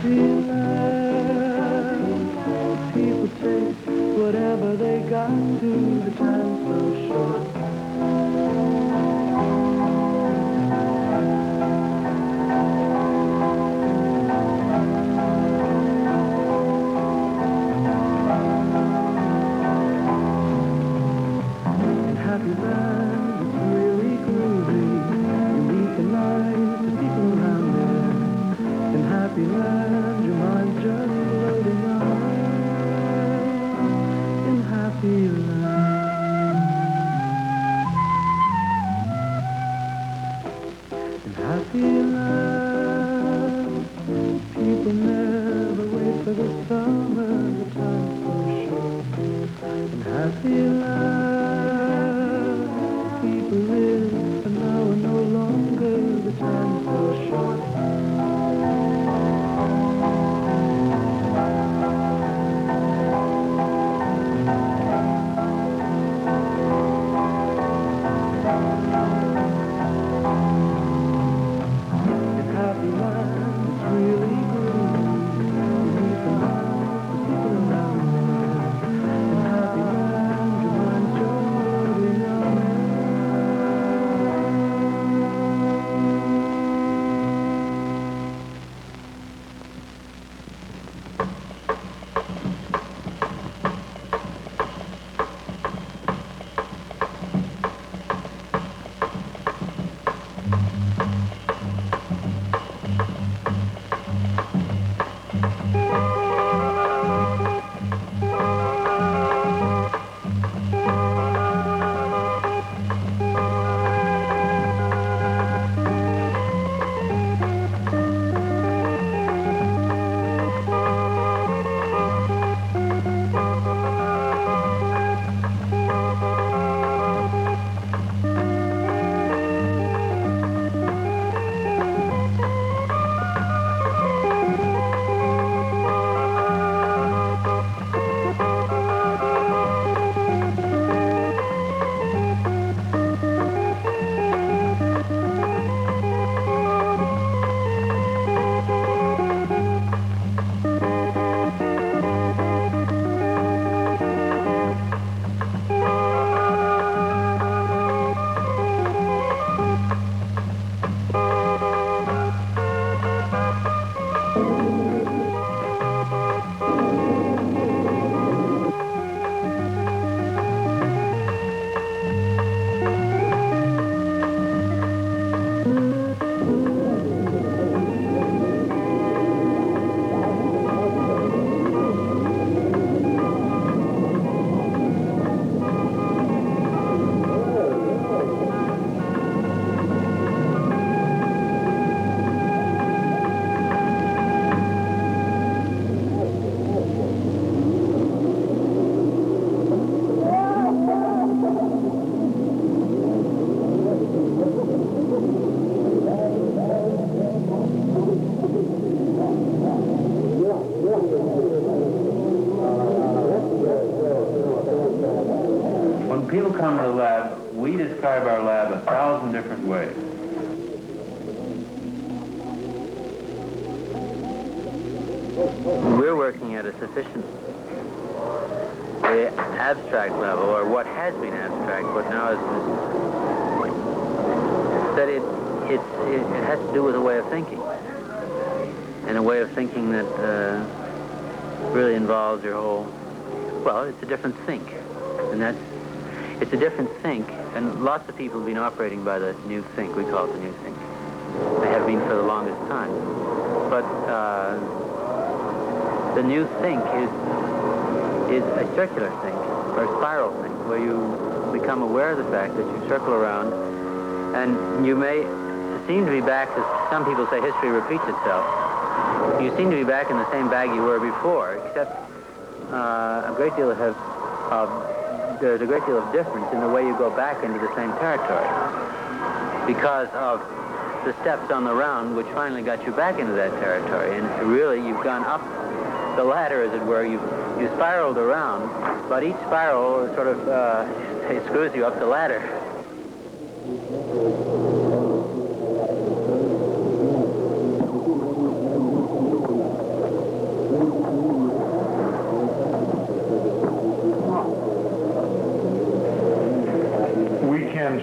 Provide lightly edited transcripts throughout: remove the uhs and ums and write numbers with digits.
happy land. People take whatever they got to, the time's so short. In happy land, it's really groovy. You meet the nice people around there. In happy land, your mind's just floating on. In happy land. In happy land, people never wait for the summer, the time's so short. In happy land, people live for now and no longer, the time's so short. come to the lab, we describe our lab 1,000 different ways. We're working at a sufficiently abstract level, or what has been abstract, but now is that it has to do with a way of thinking, and a way of thinking that really involves your whole. Well, it's a different think, and it's a different think, and lots of people have been operating by the new think. We call it the new think. They have been for the longest time, but the new think is a circular think, or a spiral think, where you become aware of the fact that you circle around, and you may seem to be back, as some people say, history repeats itself. You seem to be back in the same bag you were before, except there's a great deal of difference in the way you go back into the same territory, because of the steps on the round which finally got you back into that territory. And really, you've gone up the ladder, as it were. You spiraled around, but each spiral sort of screws you up the ladder.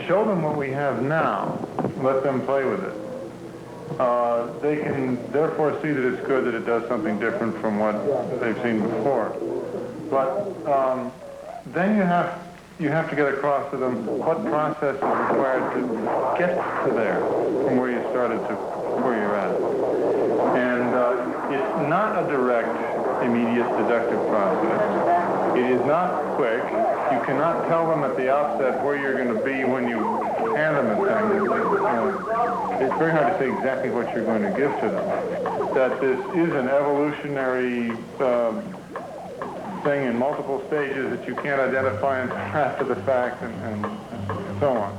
show them what we have now, let them play with it. They can therefore see that it's good, that it does something different from what they've seen before. But then you have to get across to them what process is required to get to there, from where you started to where you're at. And it's not a direct, immediate deductive process. It is not quick. You cannot tell them at the outset where you're going to be when you hand them a thing. It's very hard to say exactly what you're going to give to them. That this is an evolutionary thing in multiple stages that you can't identify until after the fact, and so on.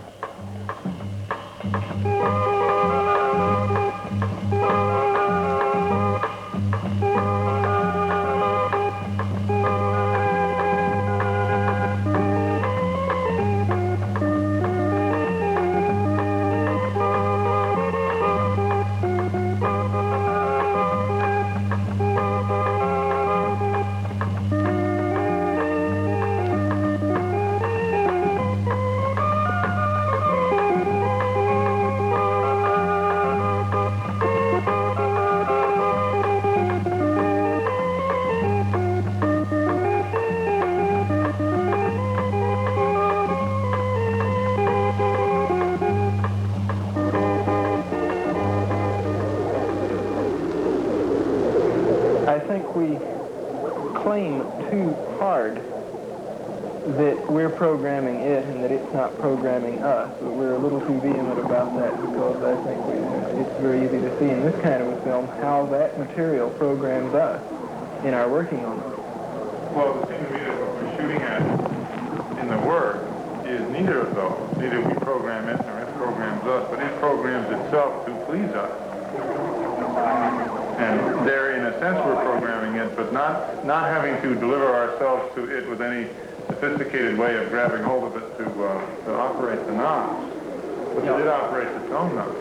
Programming it and that it's not programming us. But we're a little too vehement about that because I think it's very easy to see in this kind of a film how that material programs us in our working on it. Well, it seems to me that what we're shooting at in the work is neither of those. Neither we program it nor it programs us, but it programs itself to please us. And there, in a sense, we're programming it, but not having to deliver ourselves to it with any sophisticated way of grabbing hold of it to operate the knobs. But it operates its own knobs.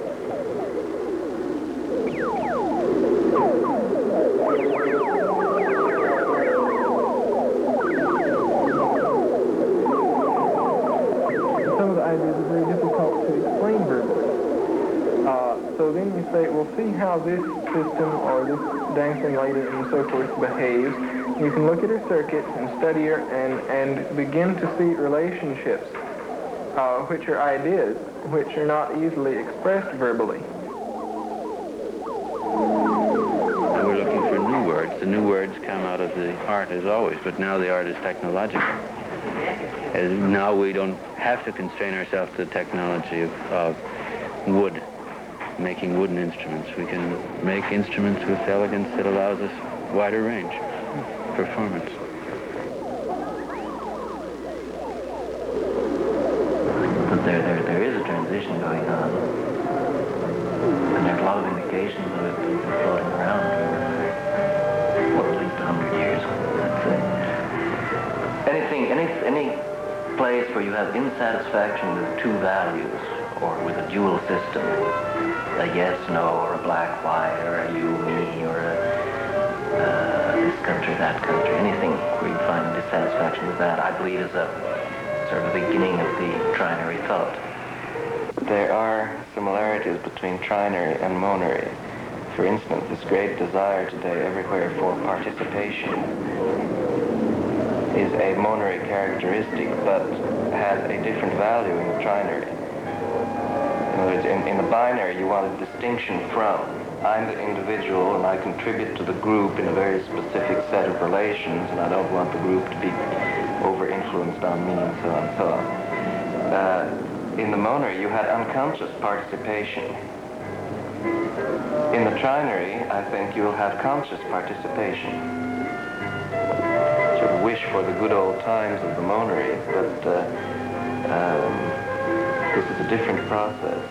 Some of the ideas are very difficult to explain verbally. So then you say, well, see how this system or this dancing lady and so forth behaves. You can look at her circuit and study her and begin to see relationships, which are ideas, which are not easily expressed verbally. And we're looking for new words. The new words come out of the art as always, but now the art is technological. And now we don't have to constrain ourselves to the technology of wood, making wooden instruments. We can make instruments with elegance that allows us wider range performance. But there is a transition going on, and there's a lot of indications of it floating around for at least 100 years, I'd say. Any place where you have insatisfaction with two values, or with a dual system, a yes, no, or a black, white, or a you, me, or a this country, that country, anything where you find dissatisfaction with that, I believe is a sort of beginning of the trinary thought. There are similarities between trinary and monary. For instance, this great desire today everywhere for participation is a monary characteristic, but has a different value in the trinary. In other words, in the binary, you want a distinction from. I'm the individual, and I contribute to the group in a very specific set of relations, and I don't want the group to be over-influenced on me, and so on and so on. In the monary, you had unconscious participation. In the trinary, I think you'll have conscious participation. Sort of wish for the good old times of the monary, but this is a different process.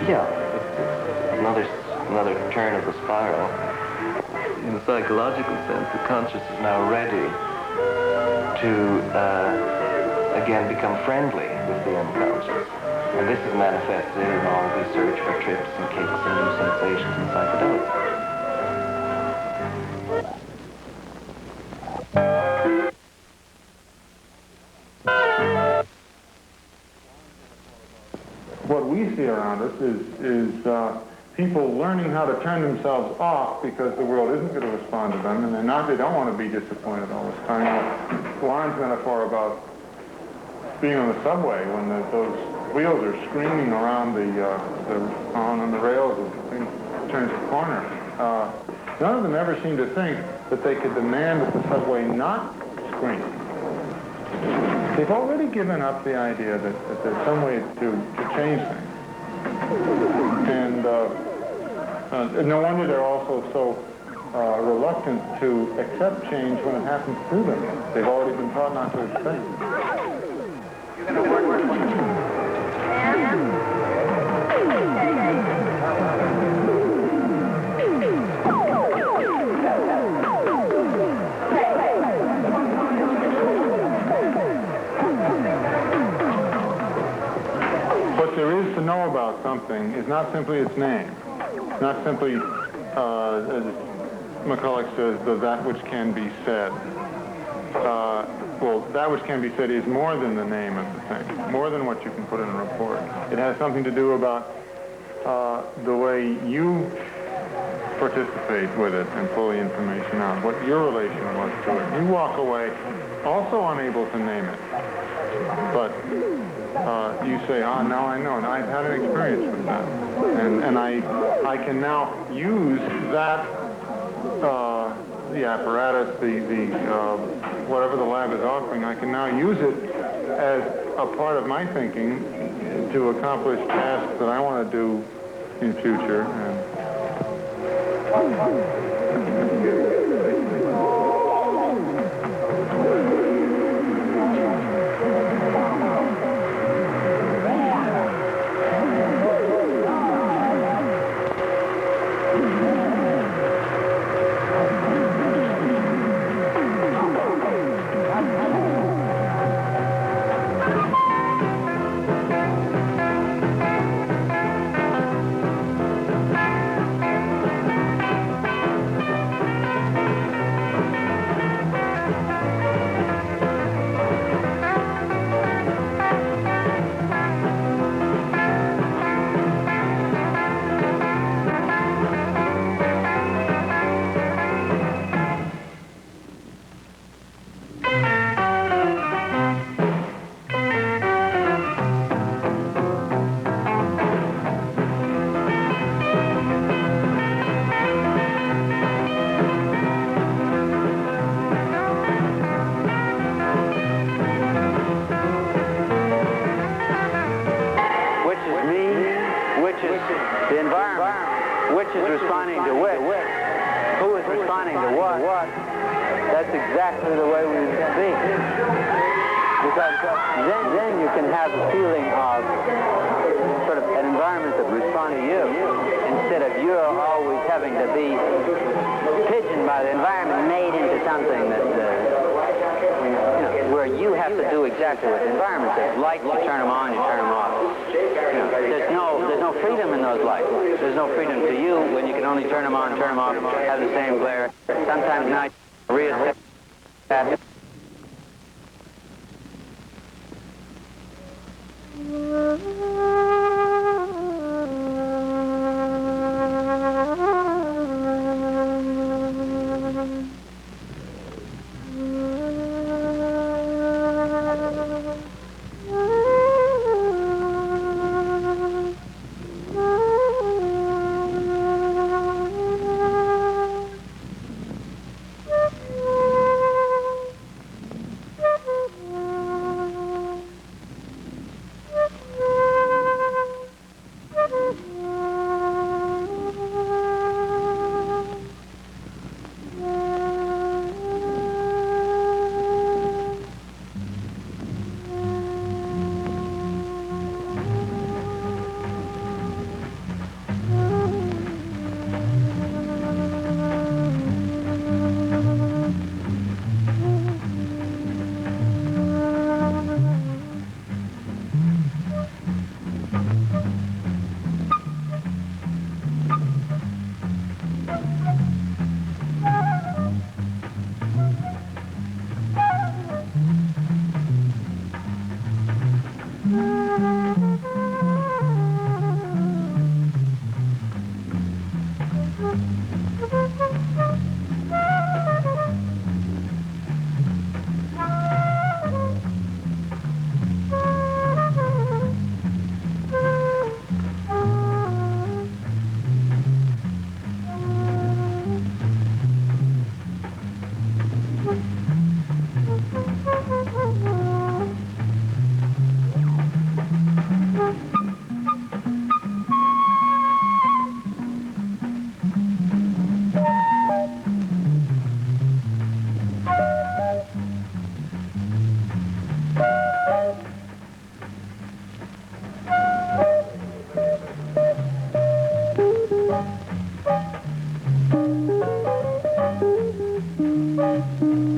Yeah. Another turn of the spiral. In a psychological sense, the conscious is now ready to again become friendly with the unconscious. And this is manifested in all the search for trips and kicks and new sensations and psychedelics. what we see around us is people learning how to turn themselves off because the world isn't going to respond to them, and they don't want to be disappointed all this time. Warren's metaphor about being on the subway when those wheels are screaming around on the rails as the thing turns the corner. None of them ever seem to think that they could demand that the subway not scream. They've already given up the idea that there's some way to change things. And no wonder they're also so reluctant to accept change when it happens to them. They've already been taught not to expect it. You're going to work. What there is to know about something is not simply its name, not simply, as McCulloch says, that which can be said. Well, that which can be said is more than the name of the thing, more than what you can put in a report. It has something to do about the way you participate with it and pull the information out, what your relation was to it. You walk away also unable to name it, but you say, now I know, and I've had an experience with that. And I can now use that, the apparatus, whatever the lab is offering, I can now use it as a part of my thinking to accomplish tasks that I want to do in future.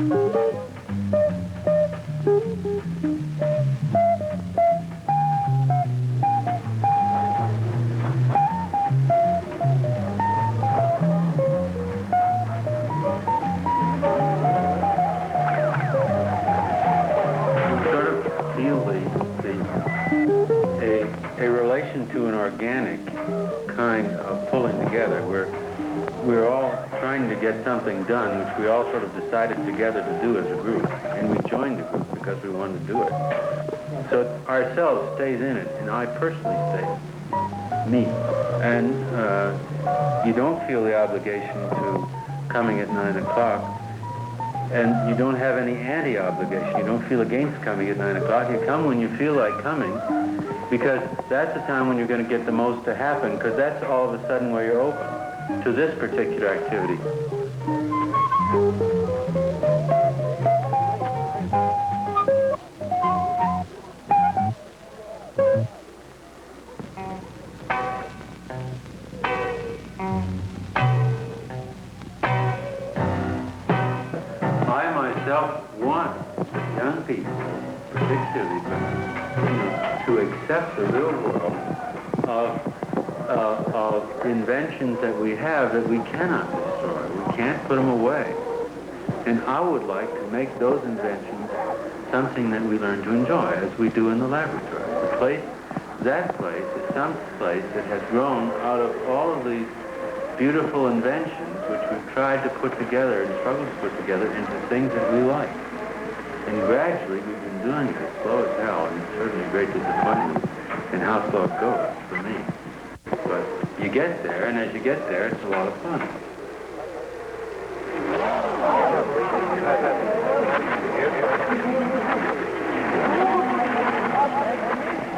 A relation to an organic kind of pulling together where we're all trying to get something done which we all sort of decided together to do as a group, and we joined the group because we wanted to do it. So ourselves stays in it, and I personally stay me. And you don't feel the obligation to coming at 9 o'clock, and you don't have any anti-obligation. You don't feel against coming at 9 o'clock. You come when you feel like coming, because that's the time when you're going to get the most to happen, because that's all of a sudden where you're open to this particular activity. I myself want young people, particularly, to accept the real world of inventions that we have that we cannot destroy. We can't put them away. And I would like to make those inventions something that we learn to enjoy, as we do in the laboratory. That place is some place that has grown out of all of these beautiful inventions which we've tried to put together and struggled to put together into things that we like. And gradually we've been doing it slow as hell, and it's certainly a great disappointment in how slow it goes for me. But you get there, and as you get there, it's a lot of fun.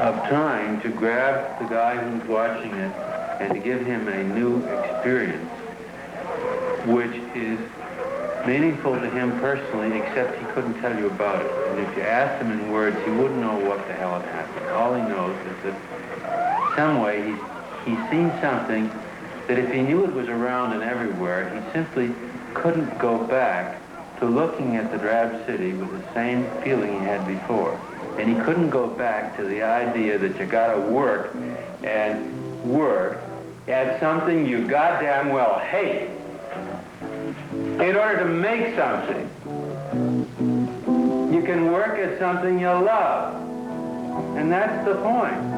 Of trying to grab the guy who's watching it and to give him a new experience, which is meaningful to him personally, except he couldn't tell you about it. And if you asked him in words, he wouldn't know what the hell had happened. All he knows is that some way he's seen something that if he knew it was around and everywhere, he simply couldn't go back to looking at the drab city with the same feeling he had before. And he couldn't go back to the idea that you gotta work and work at something you goddamn well hate in order to make something. You can work at something you love. And that's the point.